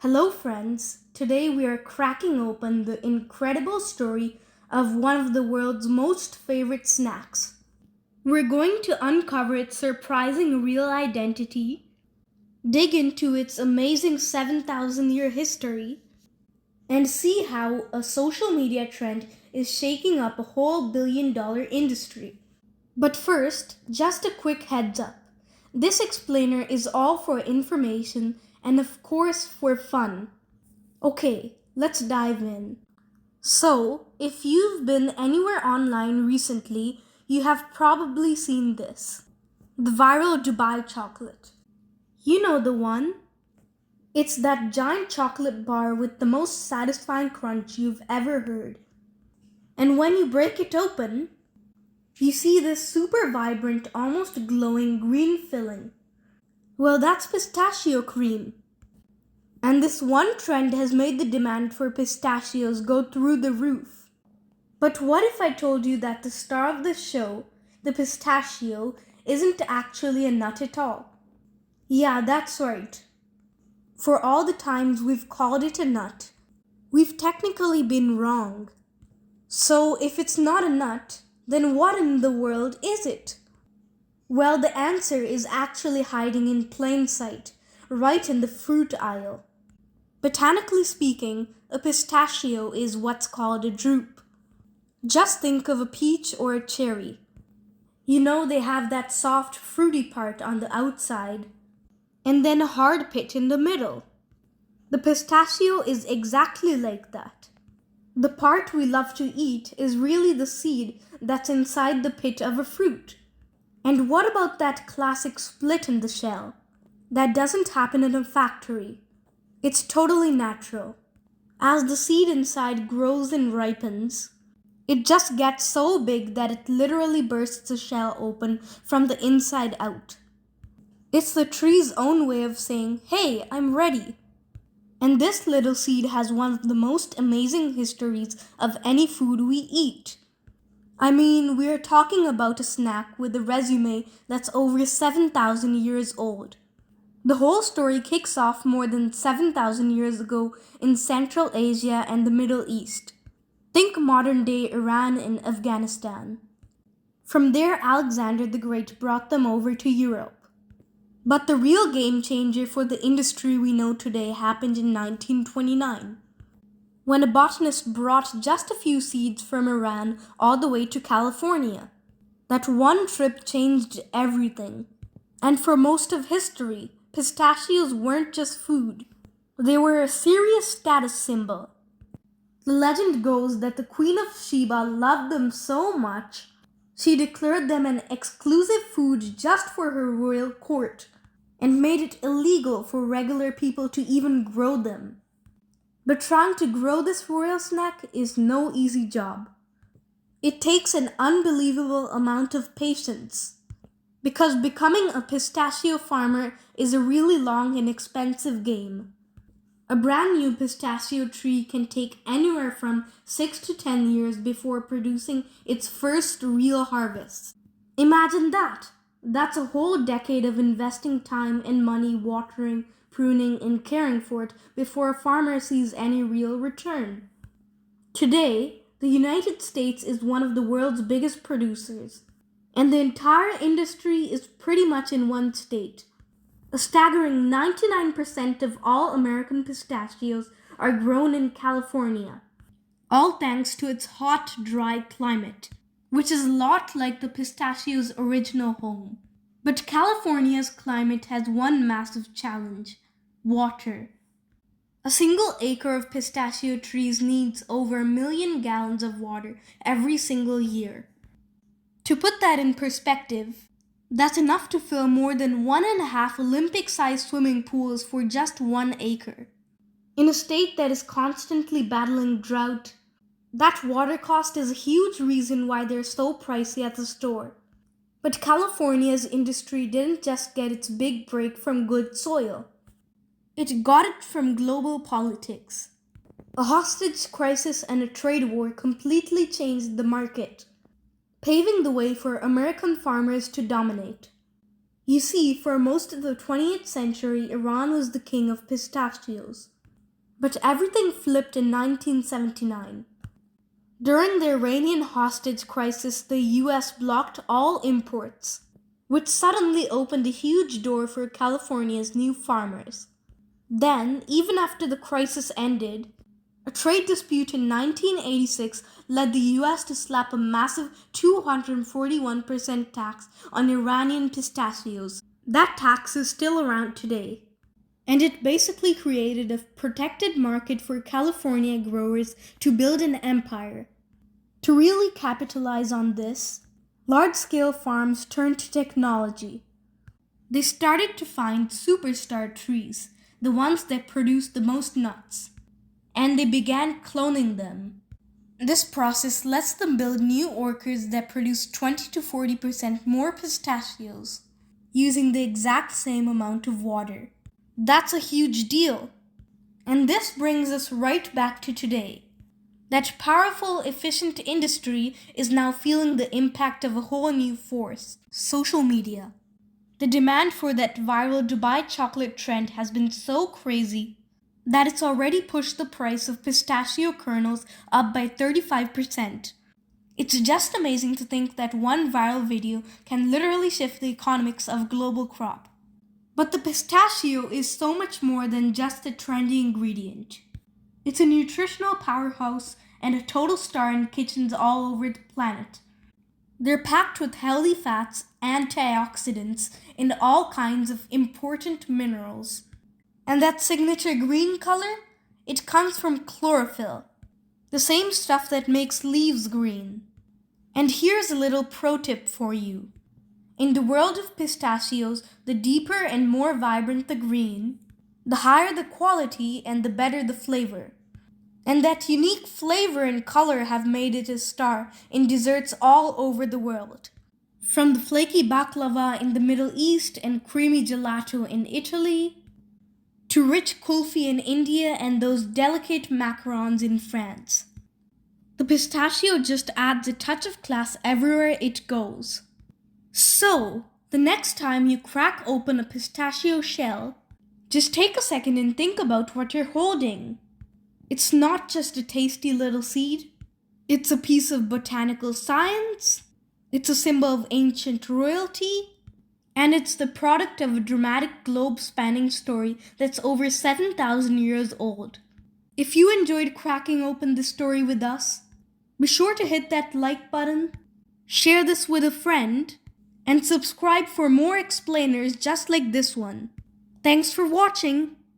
Hello, friends. Today we are cracking open the incredible story of one of the world's most favorite snacks. We're going to uncover its surprising real identity, dig into its amazing 7,000-year history, and see how a social media trend is shaking up a whole billion-dollar industry. But first, just a quick heads up. This explainer is all for information and of course for fun. Okay, let's dive in. So, if you've been anywhere online recently, you have probably seen this. The viral Dubai chocolate. You know the one? It's that giant chocolate bar with the most satisfying crunch you've ever heard. And when you break it open, you see this super vibrant, almost glowing green filling. Well, that's pistachio cream. And this one trend has made the demand for pistachios go through the roof. But what if I told you that the star of the show, the pistachio, isn't actually a nut at all? Yeah, that's right. For all the times we've called it a nut, we've technically been wrong. So if it's not a nut, then what in the world is it? Well, the answer is actually hiding in plain sight, right in the fruit aisle. Botanically speaking, a pistachio is what's called a drupe. Just think of a peach or a cherry. You know they have that soft, fruity part on the outside, and then a hard pit in the middle. The pistachio is exactly like that. The part we love to eat is really the seed that's inside the pit of a fruit. And what about that classic split in the shell? That doesn't happen in a factory. It's totally natural. As the seed inside grows and ripens, it just gets so big that it literally bursts the shell open from the inside out. It's the tree's own way of saying, "Hey, I'm ready." And this little seed has one of the most amazing histories of any food we eat. I mean, we're talking about a snack with a resume that's over 7,000 years old. The whole story kicks off more than 7,000 years ago in Central Asia and the Middle East. Think modern-day Iran and Afghanistan. From there, Alexander the Great brought them over to Europe. But the real game changer for the industry we know today happened in 1929, when a botanist brought just a few seeds from Iran all the way to California. That one trip changed everything. And for most of history, pistachios weren't just food. They were a serious status symbol. The legend goes that the Queen of Sheba loved them so much, she declared them an exclusive food just for her royal court, and made it illegal for regular people to even grow them. But trying to grow this royal snack is no easy job. It takes an unbelievable amount of patience, because becoming a pistachio farmer is a really long and expensive game. A brand new pistachio tree can take anywhere from 6 to 10 years before producing its first real harvest. Imagine that! That's a whole decade of investing time and money watering, pruning, and caring for it before a farmer sees any real return. Today, the United States is one of the world's biggest producers, and the entire industry is pretty much in one state. A staggering 99% of all American pistachios are grown in California, all thanks to its hot, dry climate, which is a lot like the pistachio's original home. But California's climate has one massive challenge: water. A single acre of pistachio trees needs over 1 million gallons of water every single year. To put that in perspective, that's enough to fill more than 1.5 Olympic-sized swimming pools for just 1 acre. In a state that is constantly battling drought, that water cost is a huge reason why they're so pricey at the store. But California's industry didn't just get its big break from good soil. It got it from global politics. A hostage crisis and a trade war completely changed the market, paving the way for American farmers to dominate. You see, for most of the 20th century, Iran was the king of pistachios. But everything flipped in 1979. During the Iranian hostage crisis, the US blocked all imports, which suddenly opened a huge door for California's new farmers. Then, even after the crisis ended, a trade dispute in 1986 led the US to slap a massive 241% tax on Iranian pistachios. That tax is still around today. And it basically created a protected market for California growers to build an empire. To really capitalize on this, large-scale farms turned to technology. They started to find superstar trees, the ones that produce the most nuts, and they began cloning them. This process lets them build new orchards that produce 20 to 40% more pistachios, using the exact same amount of water. That's a huge deal. And this brings us right back to today. That powerful, efficient industry is now feeling the impact of a whole new force: social media. The demand for that viral Dubai chocolate trend has been so crazy that it's already pushed the price of pistachio kernels up by 35%. It's just amazing to think that one viral video can literally shift the economics of a global crop. But the pistachio is so much more than just a trendy ingredient. It's a nutritional powerhouse and a total star in kitchens all over the planet. They're packed with healthy fats, antioxidants, and all kinds of important minerals. And that signature green color? It comes from chlorophyll, the same stuff that makes leaves green. And here's a little pro tip for you. In the world of pistachios, the deeper and more vibrant the green, the higher the quality and the better the flavor. And that unique flavor and color have made it a star in desserts all over the world. From the flaky baklava in the Middle East and creamy gelato in Italy, to rich kulfi in India and those delicate macarons in France. The pistachio just adds a touch of class everywhere it goes. So, the next time you crack open a pistachio shell, just take a second and think about what you're holding. It's not just a tasty little seed. It's a piece of botanical science. It's a symbol of ancient royalty. And it's the product of a dramatic globe-spanning story that's over 7,000 years old. If you enjoyed cracking open this story with us, be sure to hit that like button, share this with a friend, and subscribe for more explainers just like this one. Thanks for watching!